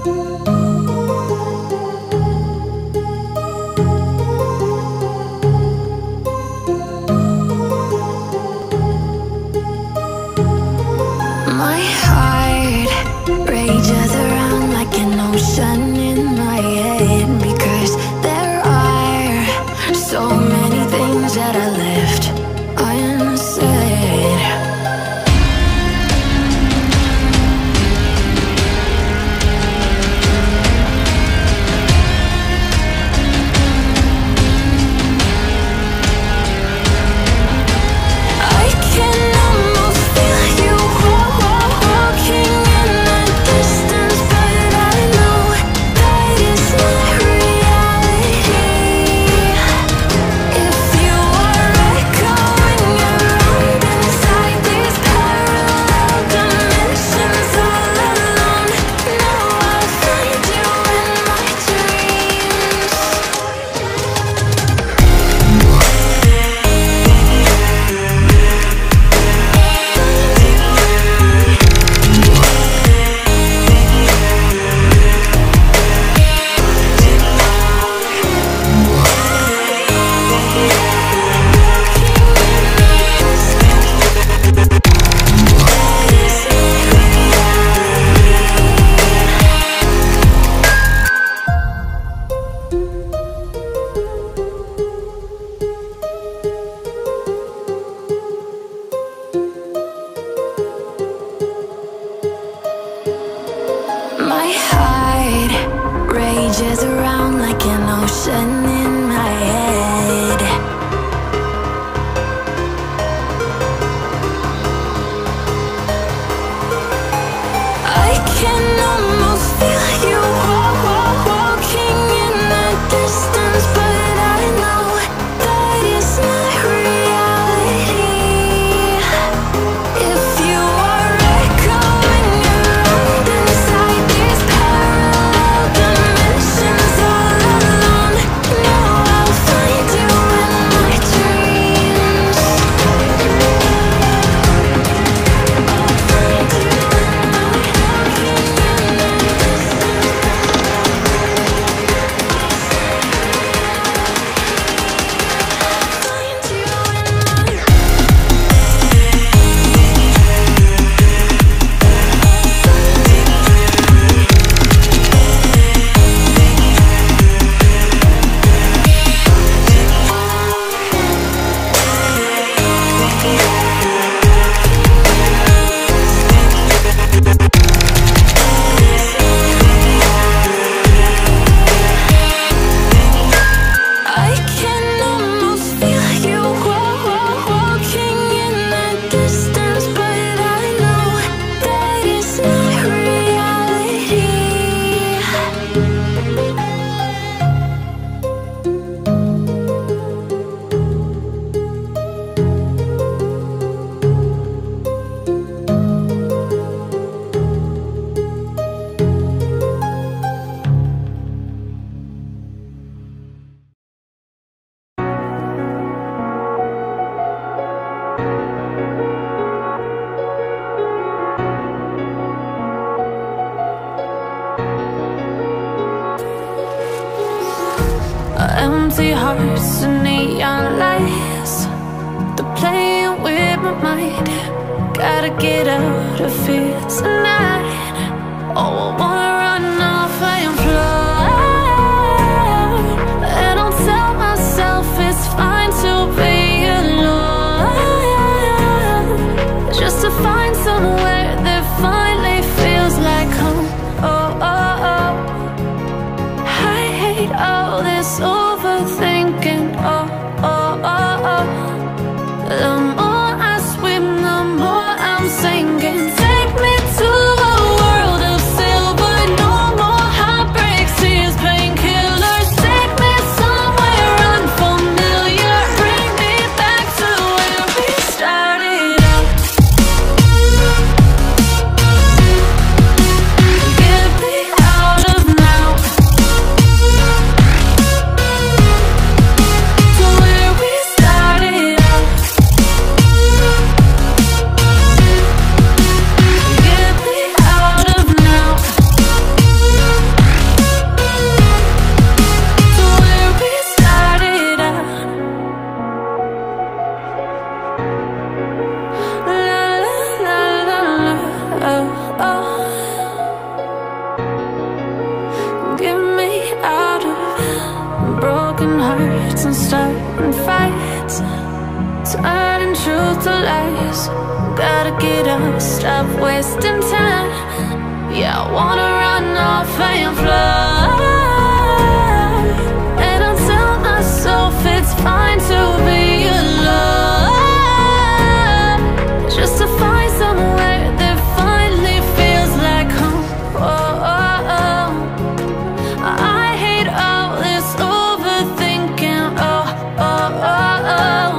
My heart rages around like an ocean in my head, because there are so many things that I left unsaid. I can almost feel you walking in the distance, but I know that it's not reality. If you are echoing around inside these parallel dimensions all alone, know I'll find you in my dreams. My heart rages around like an ocean in my head. I can almost feel you walking in the distance, but I know that it's not reality. If you are echoing around inside these parallel dimensions all alone, know I'll find you in my dreams. I'll find you in my I can almost feel you walking in the distance, but I know that it's not reality. Empty hearts and neon lights, they're playing with my mind. Gotta get out of here tonight. Oh, I wanna run off and fly, and I'll tell myself it's fine to be alone, just to find somewhere that finally feels like home. Oh, oh, oh. I hate all this overthinking. Oh, oh, oh, oh. The more I swim, the more I'm sinking. Take me to a world of silver dance and starting fights, turning truth to lies. Gotta get up, stop wasting time. Yeah, I wanna run off and fly. And I tell myself it's fine to be alone, just to find somewhere that finally feels like home. Oh, oh, oh. I hate all this overthinking. Oh, oh, oh, oh.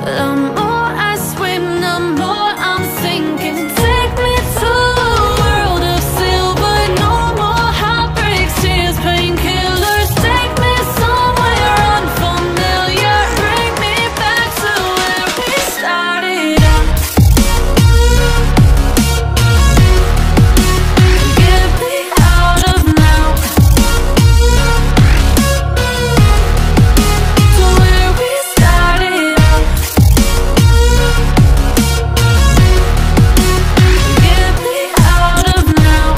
The more I swim, the more I'm sinking. Take me to a world of silver, no more heartbreaks, tears, painkillers. Take me somewhere unfamiliar, bring me back to where we started out. Get me out of now, to where we started out. Get me out of now,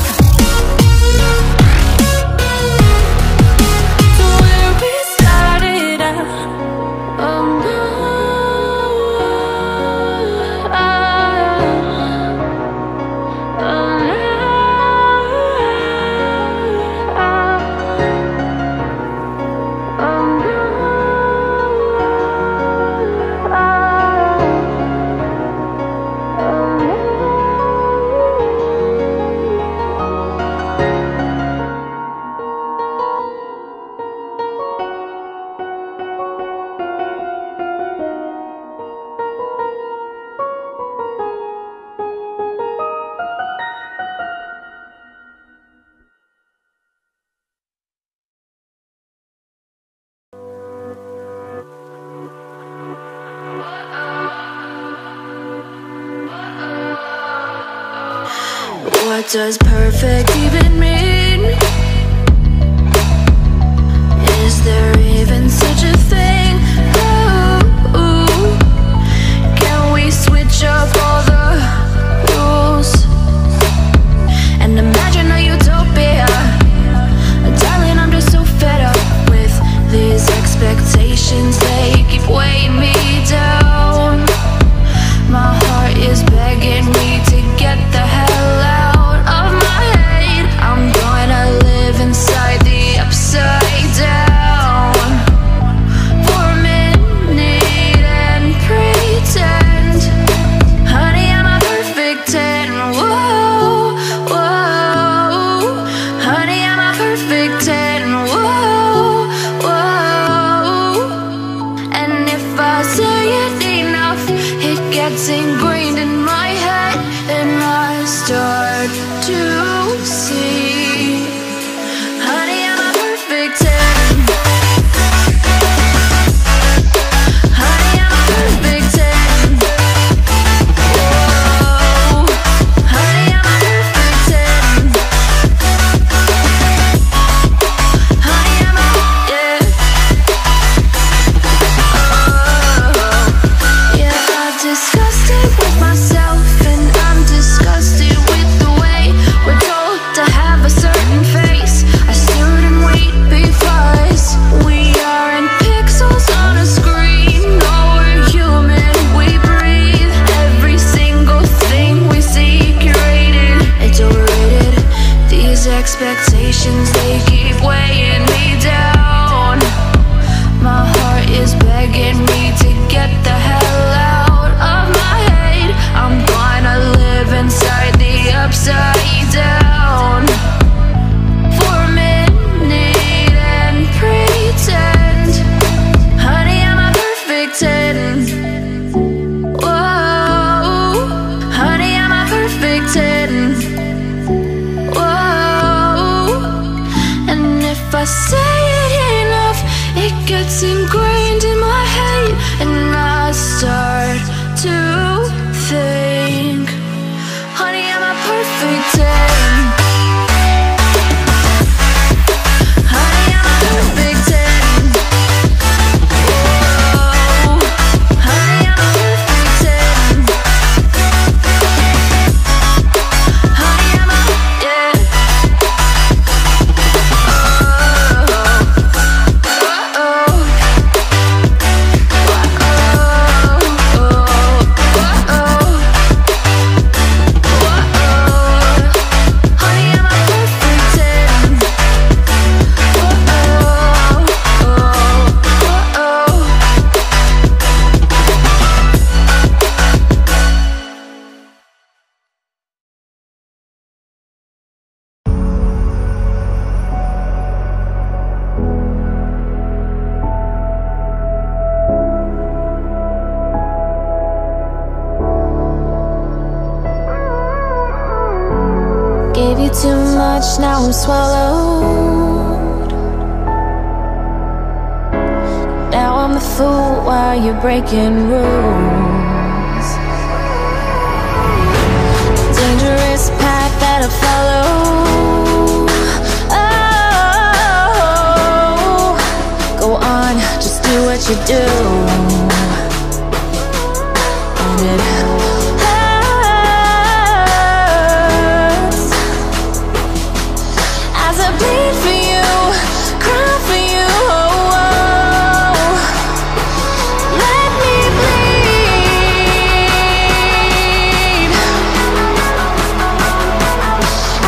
to where we started out. Oh no, what does perfect even mean? Is there even such a thing? Ooh, can we switch up all the rules and imagine a utopia? Darling, I'm just so fed up with these expectations. They keep weighing me down. My heart is begging me to get the hell out of my head. I'm gonna live inside the upside down for a minute and pretend, honey, I'm a perfect 10. Whoa, whoa, honey, I'm a perfect 10. Whoa, whoa. And if I say it enough, it gets ingrained in my head, and I start to see, honey, I'm a perfect 10. Honey, I'm a perfect 10. Whoa, honey, I'm a perfect 10. Honey, I'm a, yeah. Yeah, I've discussed it with myself, and I'm disgusted with the way we're told to have a certain face. I stood and wait because we aren't pixels on a screen. No, we're human, we breathe. Every single thing we see curated, it's overrated. These expectations, they keep weighing me down. My heart is begging me to get the hell out of my head. I'm gonna live inside the upside down for a minute and pretend, honey, I'm a perfect 10. Whoa, honey, I'm a perfect 10. Whoa, and if I say it enough, it gets ingrained in my head, and I start to think, honey, I'm a perfect 10. much, now I'm swallowed. Now I'm the fool while you're breaking rules. Dangerous path that I follow. Oh, go on, just do what you do. And it hurts as I bleed for you, cry for you. Oh, oh. Let me bleed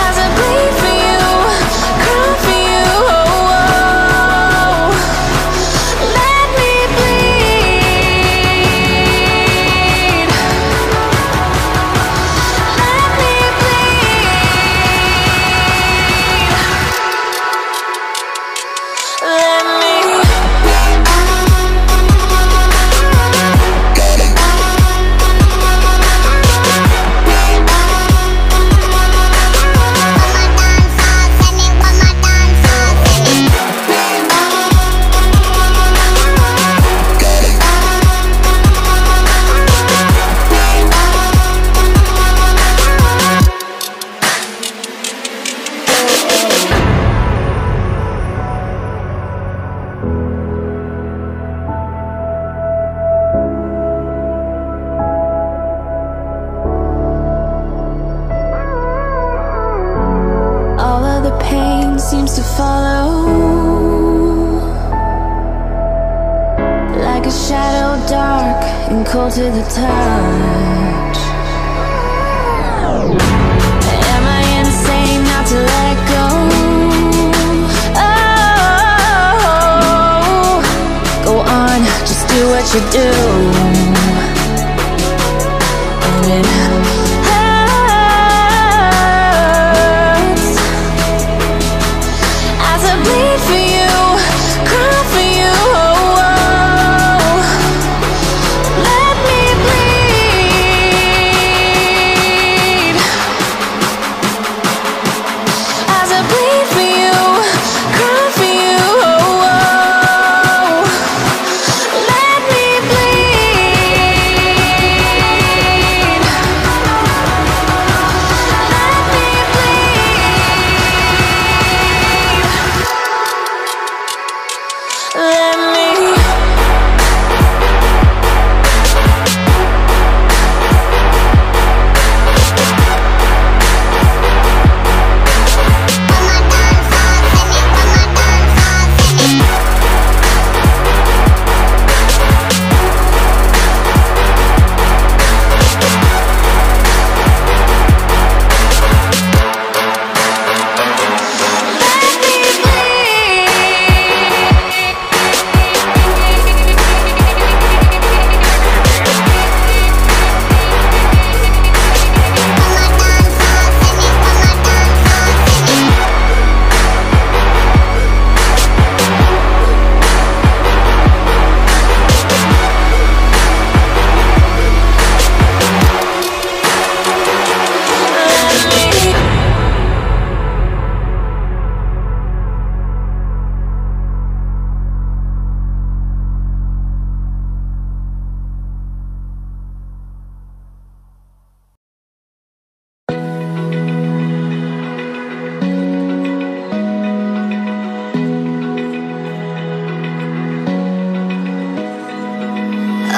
as I bleed for you, cry for you. Oh, oh. Let me bleed. Let me bleed. Let me. All of the pain seems to follow, like a shadow, dark and cold to the touch. Am I insane not to let go? Oh, go on, just do what you do. And it hurts as I bleed for you, cry for you. Oh, oh. Let me bleed as I bleed for you, cry for you. Oh, oh. Let me bleed. Let me bleed. Let me.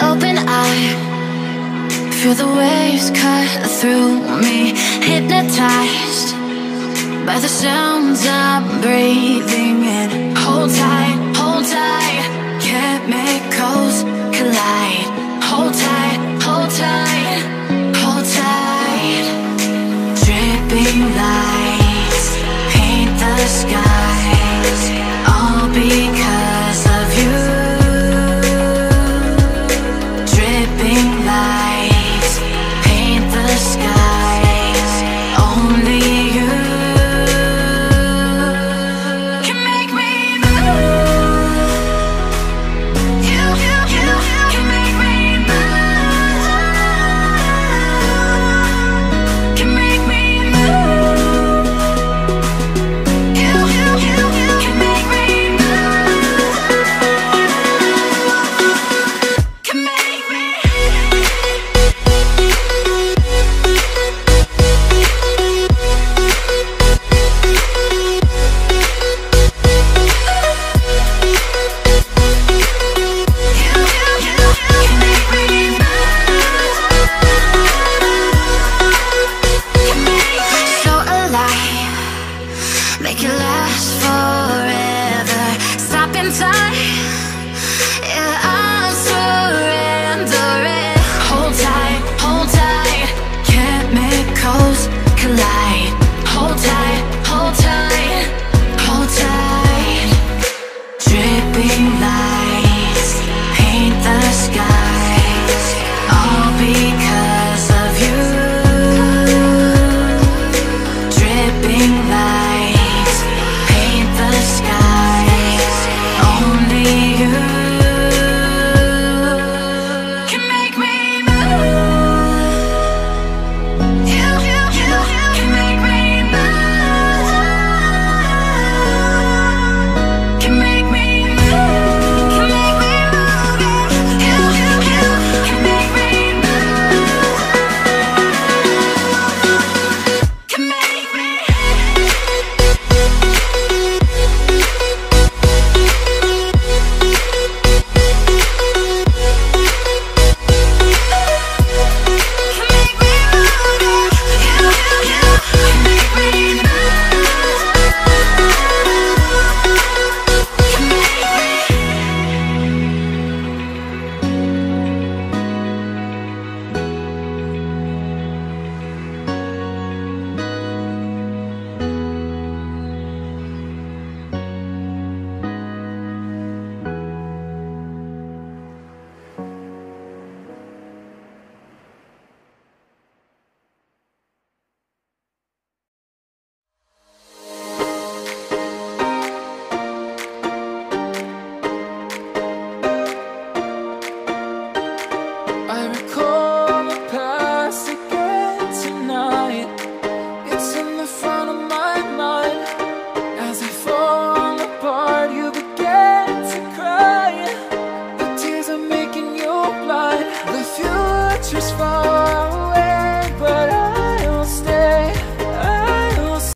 Open eye, feel the waves cut through me, hypnotized by the sounds I'm breathing in. Hold tight, chemicals collide. Hold tight, hold tight, hold tight. Dripping lights paint the skies, all because of you. Dripping lights paint the skies, only you can make me move. make it last forever. Stop in time, yeah,